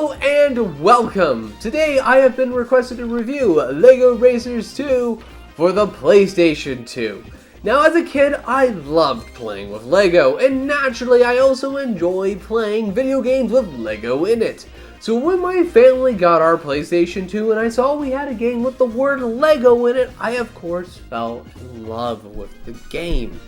Hello and welcome! Today I have been requested to review LEGO Racers 2 for the PlayStation 2. Now as a kid I loved playing with LEGO, and naturally I also enjoy playing video games with LEGO in it. So when my family got our PlayStation 2 and I saw we had a game with the word LEGO in it, I of course fell in love with the game.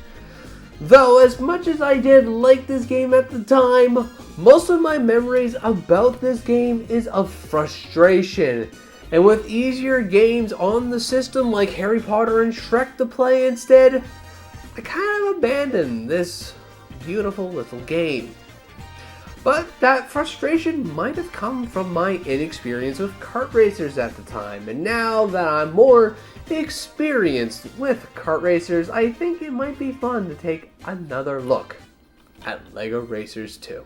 Though, as much as I did like this game at the time, most of my memories about this game is of frustration. And with easier games on the system like Harry Potter and Shrek to play instead, I kind of abandoned this beautiful little game. But that frustration might have come from my inexperience with kart racers at the time, and now that I'm more experienced with kart racers, I think it might be fun to take another look at LEGO Racers 2.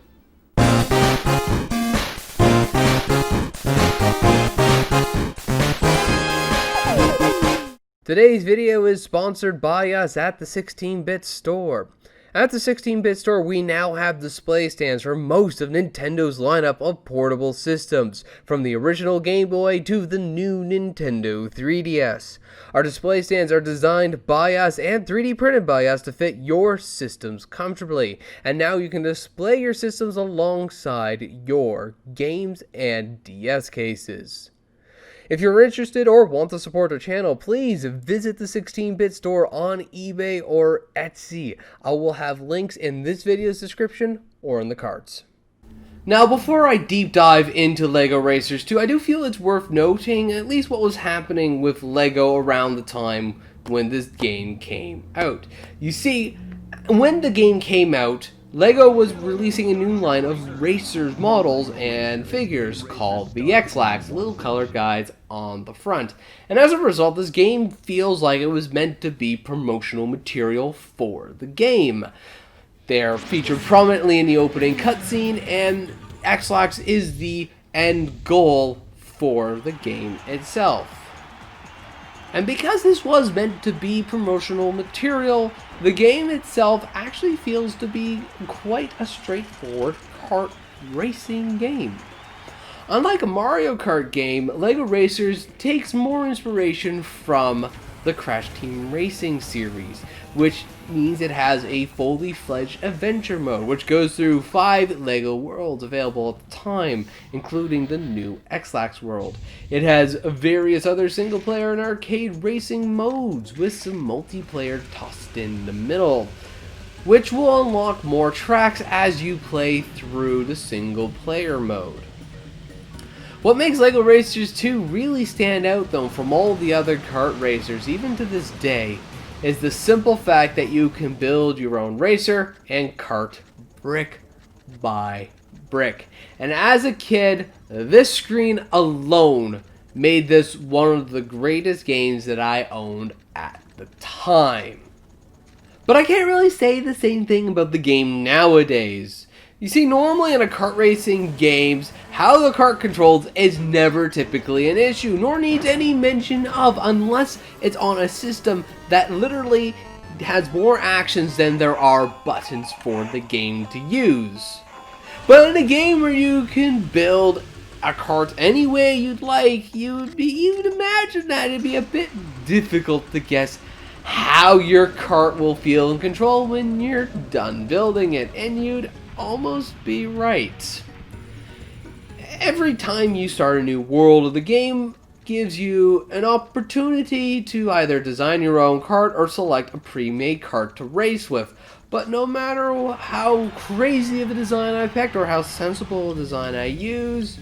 Today's video is sponsored by us at the 16-Bit Store. At the 16-Bit Store, we now have display stands for most of Nintendo's lineup of portable systems, from the original Game Boy to the new Nintendo 3DS. Our display stands are designed by us and 3D printed by us to fit your systems comfortably, and now you can display your systems alongside your games and DS cases. If you're interested or want to support our channel, please visit the 16-Bit Store on eBay or Etsy. I will have links in this video's description or in the cards. Now, before I deep dive into LEGO Racers 2, I do feel it's worth noting at least what was happening with LEGO around the time when this game came out. You see, when the game came out, LEGO was releasing a new line of racers models and figures called the X-Lax, little colored guides on the front. And as a result, this game feels like it was meant to be promotional material for the game. They're featured prominently in the opening cutscene, and X-Lax is the end goal for the game itself. And because this was meant to be promotional material, the game itself actually feels to be quite a straightforward kart racing game. Unlike a Mario Kart game, LEGO Racers takes more inspiration from the Crash Team Racing series, which means it has a fully fledged adventure mode, which goes through 5 LEGO worlds available at the time, including the new X-Lax world. It has various other single player and arcade racing modes, with some multiplayer tossed in the middle, which will unlock more tracks as you play through the single player mode. What makes LEGO Racers 2 really stand out though from all the other kart racers, even to this day, is the simple fact that you can build your own racer and kart brick by brick. And as a kid, this screen alone made this one of the greatest games that I owned at the time. But I can't really say the same thing about the game nowadays. You see, normally in a kart racing games, how the kart controls is never typically an issue, nor needs any mention of, unless it's on a system that literally has more actions than there are buttons for the game to use. But in a game where you can build a kart any way you'd like, you'd imagine that it'd be a bit difficult to guess how your kart will feel and control when you're done building it, and you'd almost be right. Every time you start a new world, the game gives you an opportunity to either design your own kart or select a pre-made kart to race with. But no matter how crazy of a design I picked or how sensible a design I use,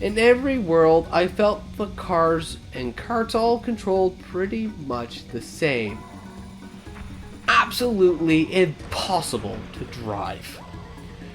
in every world I felt the cars and karts all controlled pretty much the same. Absolutely impossible to drive.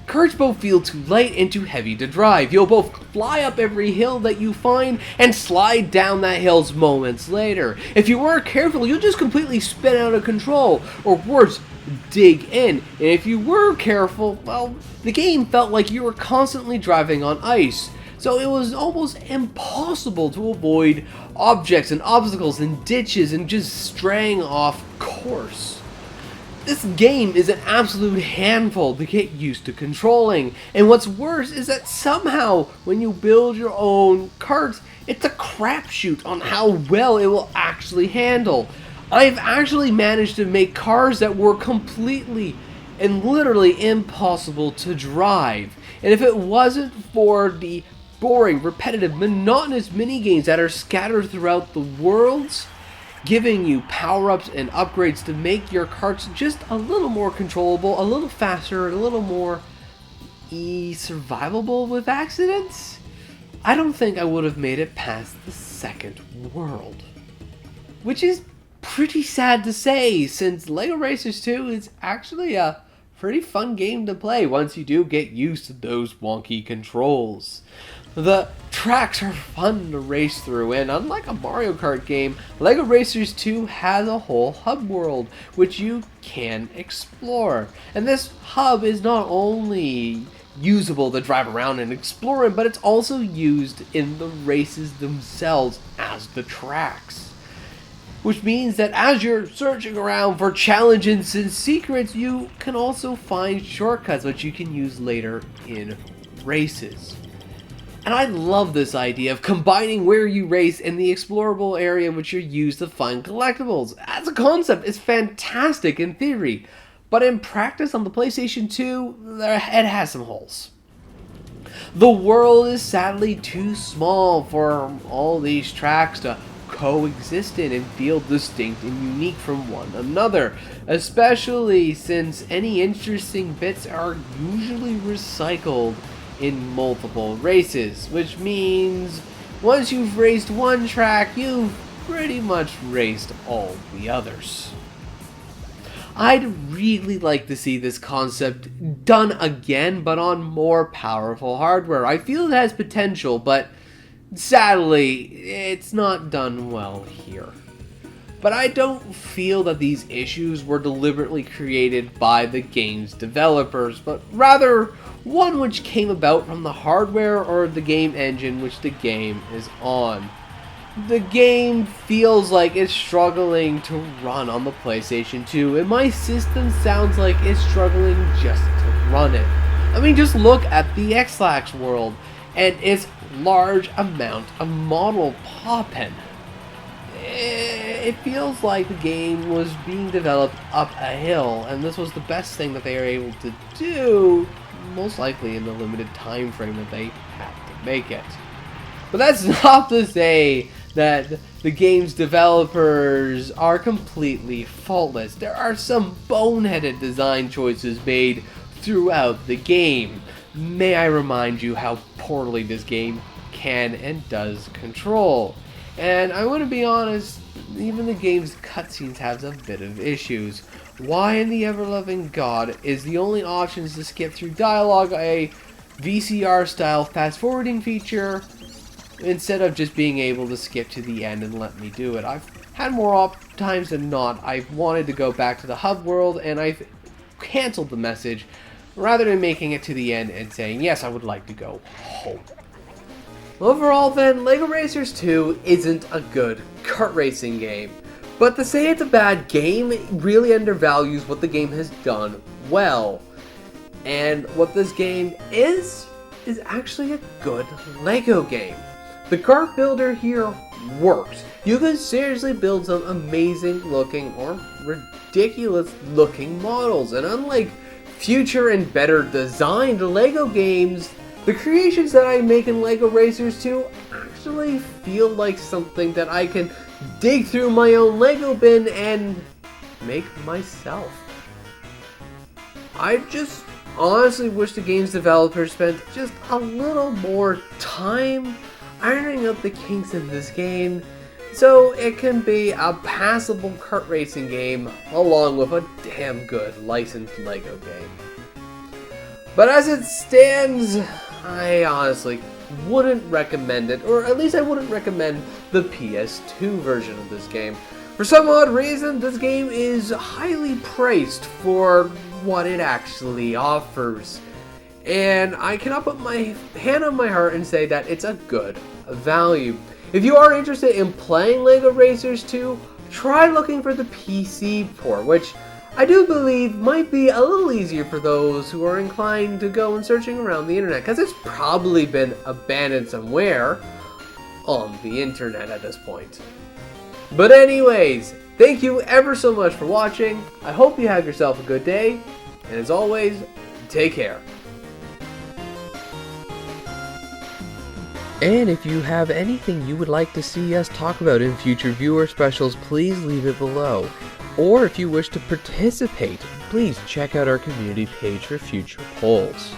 Karts both feel too light and too heavy to drive. You'll both fly up every hill that you find and slide down that hills moments later. If you weren't careful, you'll just completely spin out of control, or worse, dig in. And if you were careful, well, the game felt like you were constantly driving on ice. So it was almost impossible to avoid objects and obstacles and ditches and just straying off course. This game is an absolute handful to get used to controlling, and what's worse is that somehow when you build your own carts, it's a crapshoot on how well it will actually handle. I've actually managed to make cars that were completely and literally impossible to drive, and if it wasn't for the boring, repetitive, monotonous minigames that are scattered throughout the worlds, giving you power-ups and upgrades to make your carts just a little more controllable, a little faster, a little more survivable with accidents, I don't think I would have made it past the second world. Which is pretty sad to say, since LEGO Racers 2 is actually a pretty fun game to play once you do get used to those wonky controls. The tracks are fun to race through, and unlike a Mario Kart game, LEGO Racers 2 has a whole hub world which you can explore. And this hub is not only usable to drive around and explore in, but it's also used in the races themselves as the tracks. Which means that as you're searching around for challenges and secrets, you can also find shortcuts which you can use later in races. And I love this idea of combining where you race and the explorable area which you use to find collectibles. As a concept, it's fantastic in theory, but in practice on the PlayStation 2, it has some holes. The world is sadly too small for all these tracks to coexist in and feel distinct and unique from one another, especially since any interesting bits are usually recycled in multiple races, which means once you've raced one track, you've pretty much raced all the others. I'd really like to see this concept done again, but on more powerful hardware. I feel it has potential, but sadly, it's not done well here. But I don't feel that these issues were deliberately created by the game's developers, but rather one which came about from the hardware or the game engine which the game is on. The game feels like it's struggling to run on the PlayStation 2, and my system sounds like it's struggling just to run it. I mean, just look at the X-Lax world and its large amount of model popping. It feels like the game was being developed up a hill, and this was the best thing that they were able to do, most likely in the limited time frame that they had to make it. But that's not to say that the game's developers are completely faultless. There are some boneheaded design choices made throughout the game. May I remind you how poorly this game can and does control. And I want to be honest, even the game's cutscenes have a bit of issues. Why in the ever-loving God is the only options to skip through dialogue a VCR-style fast-forwarding feature instead of just being able to skip to the end and let me do it? I've had more times than not, I've wanted to go back to the hub world and I've canceled the message rather than making it to the end and saying, yes, I would like to go home. Overall then, LEGO Racers 2 isn't a good kart racing game, but to say it's a bad game really undervalues what the game has done well. And what this game is actually a good LEGO game. The kart builder here works. You can seriously build some amazing looking or ridiculous looking models, and unlike future and better designed LEGO games, the creations that I make in LEGO Racers 2 actually feel like something that I can dig through my own LEGO bin and make myself. I just honestly wish the game's developers spent just a little more time ironing out the kinks in this game so it can be a passable kart racing game along with a damn good licensed LEGO game. But as it stands, I honestly wouldn't recommend it, or at least I wouldn't recommend the PS2 version of this game. For some odd reason, this game is highly priced for what it actually offers. And I cannot put my hand on my heart and say that it's a good value. If you are interested in playing LEGO Racers 2, try looking for the PC port, which I do believe might be a little easier for those who are inclined to go and searching around the internet, because it's probably been abandoned somewhere on the internet at this point. But anyways, thank you ever so much for watching. I hope you have yourself a good day, and as always, take care. And if you have anything you would like to see us talk about in future viewer specials, please leave it below. Or if you wish to participate, please check out our community page for future polls.